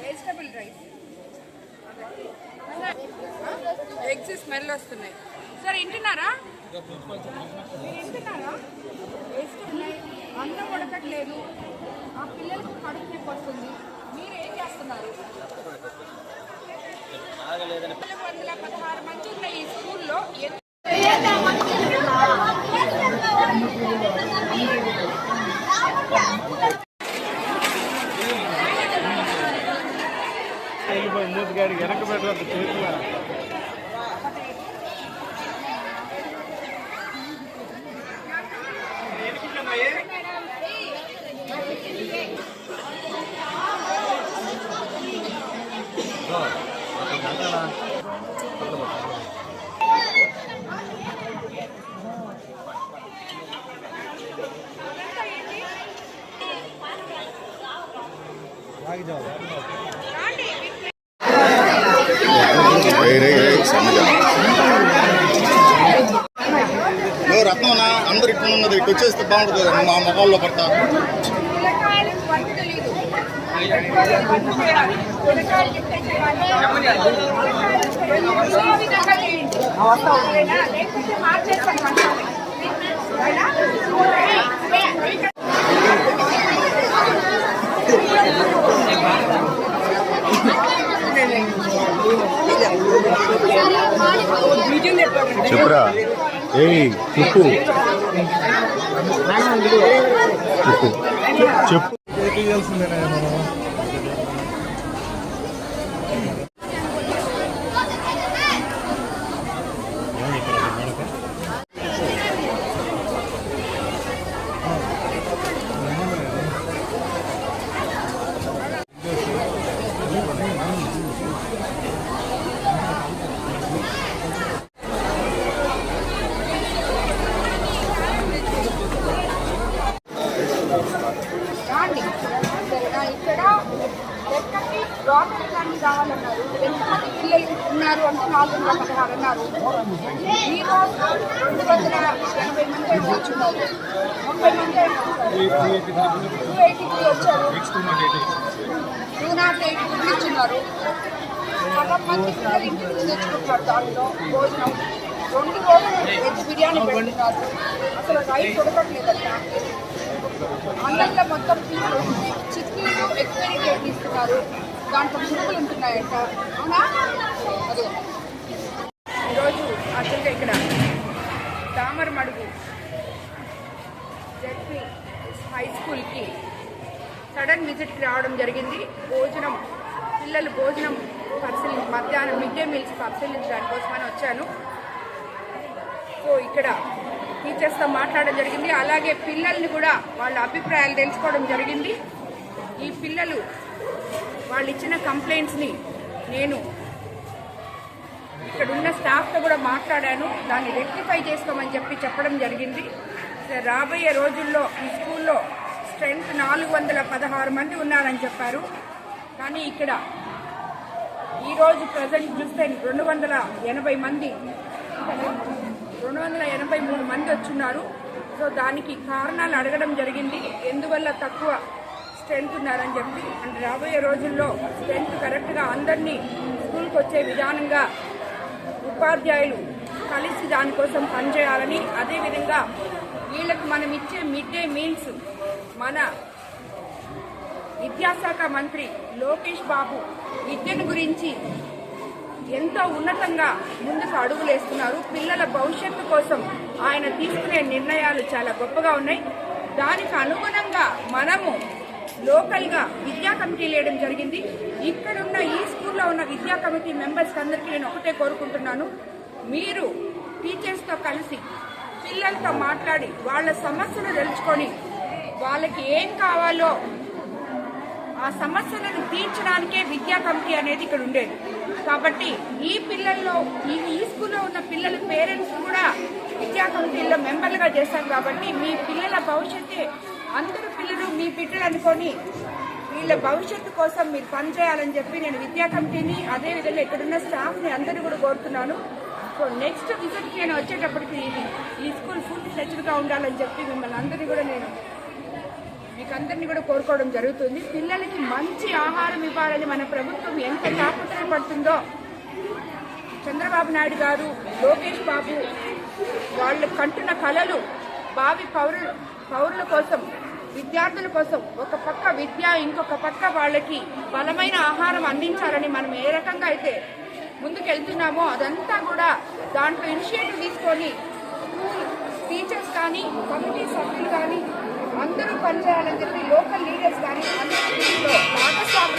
Vegetable rice eggs smell వస్తున్నాయి. Sir వింటున్నారా? అన్నం ఉడకట్లేదు, ఆ పిల్లలకు కడుపు నొప్పి వస్తుంది. మీరు ఏం చేస్తున్నారు? 416 మంది ఉన్న ఈ స్కూల్లో వెనక పెట్టదు చేతుల రత్నం అందరు ఇట్లా ఉన్నది, ఇటు వచ్చేస్తే బాగుంటుంది కదా, మా మొహాల్లో పడతా. చెప్పురా, చెప్పు చెప్పు చేయాల్సిందేనా మనం? ఇక్కడ ఎక్కడికి రోటరీ కానీ కావాలన్నారు. ఎంతమంది పిల్లలు ఉన్నారు అంటే 416 అన్నారు. ఈ రోజు 280 మంది వచ్చున్నారు, 30 మంది 283 వచ్చారు, 208 ఇచ్చున్నారు. సగం మంది పిల్లలు ఇంటికి తెచ్చుకుంటున్నారు. దాంట్లో భోజనం 2 రోజులు వెజ్ బిర్యానీ పెడుతున్నారు. అసలు రైస్ ఉడకట్లేదంట. అన్నంలో మొత్తం చిక్కీలు ఎక్స్పైరీ డేట్ ఇస్తున్నారు. దాంట్లో పురుగులు ఉంటున్నాయంట. అవునా? అదే ఈరోజు అసలుగా ఇక్కడ దామరమడుగు జెడ్పీ హై స్కూల్కి సడన్ విజిట్కి రావడం జరిగింది. పిల్లలు భోజనం మధ్యాహ్నం మిడ్ డే మీల్స్ పరిశీలించడానికి కోసమని వచ్చాను. సో ఇక్కడ టీచర్స్తో మాట్లాడడం జరిగింది. అలాగే పిల్లల్ని కూడా వాళ్ళ అభిప్రాయాలు తెలుసుకోవడం జరిగింది. ఈ పిల్లలు వాళ్ళు ఇచ్చిన కంప్లైంట్స్ని నేను ఇక్కడ ఉన్న స్టాఫ్తో కూడా మాట్లాడాను. దాన్ని రెక్టిఫై చేసుకోమని చెప్పడం జరిగింది. రాబోయే రోజుల్లో ఈ స్కూల్లో స్ట్రెంత్ 416 మంది ఉన్నారని చెప్పారు. కానీ ఇక్కడ ఈరోజు ప్రజెంట్ చూస్తే 283 మంది వచ్చున్నారు. సో దానికి కారణాలు అడగడం జరిగింది. ఎందువల్ల తక్కువ స్ట్రెంత్ ఉన్నారని చెప్పి, అంటే రాబోయే రోజుల్లో స్ట్రెంత్ కరెక్ట్గా అందరినీ స్కూల్కి వచ్చే విధానంగా ఉపాధ్యాయులు కలిసి దానికోసం పనిచేయాలని, అదేవిధంగా వీళ్ళకి మనం ఇచ్చే మిడ్ డే మీల్స్ మన విద్యాశాఖ మంత్రి లోకేష్ బాబు విద్యను గురించి ఎంతో ఉన్నతంగా ముందుకు అడుగులేస్తున్నారు. పిల్లల భవిష్యత్తు కోసం ఆయన తీసుకునే నిర్ణయాలు చాలా గొప్పగా ఉన్నాయి. దానికి అనుగుణంగా మనము లోకల్గా విద్యా కమిటీ వేయడం జరిగింది. ఇక్కడున్న ఈ స్కూల్లో ఉన్న విద్యా కమిటీ మెంబర్స్ అందరికీ నేను ఒకటే కోరుకుంటున్నాను, మీరు టీచర్స్తో కలిసి పిల్లలతో మాట్లాడి వాళ్ళ సమస్యలు తెలుసుకొని వాళ్ళకి ఏం కావాలో ఆ సమస్యలను తీర్చడానికే విద్యా కమిటీ అనేది ఇక్కడ ఉండేది. కాబట్టి ఈ పిల్లల్లో ఈ స్కూల్లో ఉన్న పిల్లల పేరెంట్స్ కూడా విద్యా కమిటీలో మెంబర్లుగా చేశాం. కాబట్టి మీ పిల్లల భవిష్యత్తు అందరూ పిల్లలు మీ బిడ్డలు అనుకొని వీళ్ళ భవిష్యత్తు కోసం మీరు పనిచేయాలని చెప్పి నేను విద్యా కమిటీని అదేవిధంగా ఇక్కడున్న స్టాఫ్ని అందరూ కూడా కోరుతున్నాను. సో నెక్స్ట్ విజిట్కి నేను వచ్చేటప్పటికి ఈ స్కూల్ ఫుల్ ఫ్లెడ్జ్డ్గా ఉండాలని చెప్పి మిమ్మల్ని అందరినీ కూడా నేను మీకు అందరినీ కూడా కోరుకోవడం జరుగుతుంది. పిల్లలకి మంచి ఆహారం ఇవ్వాలని మన ప్రభుత్వం ఎంత తాపత్రయపడుతుందో చంద్రబాబు నాయుడు గారు, లోకేష్ బాబు వాళ్ళు కంటున్న కలలు భావి పౌరుల కోసం, విద్యార్థుల కోసం ఒక పక్క విద్య, ఇంకొక పక్క వాళ్ళకి బలమైన ఆహారం అందించాలని మనం ఏ రకంగా అయితే ముందుకెళ్తున్నామో అదంతా కూడా దాంట్లో ఇనిషియేటివ్ తీసుకొని స్కూల్ టీచర్స్ కానీ, కమిటీ సభ్యులు కానీ అందరూ పనిచేయాలని చెప్పి లోకల్ లీడర్స్ కానీ అందరూ దీంట్లో భాగస్వాములు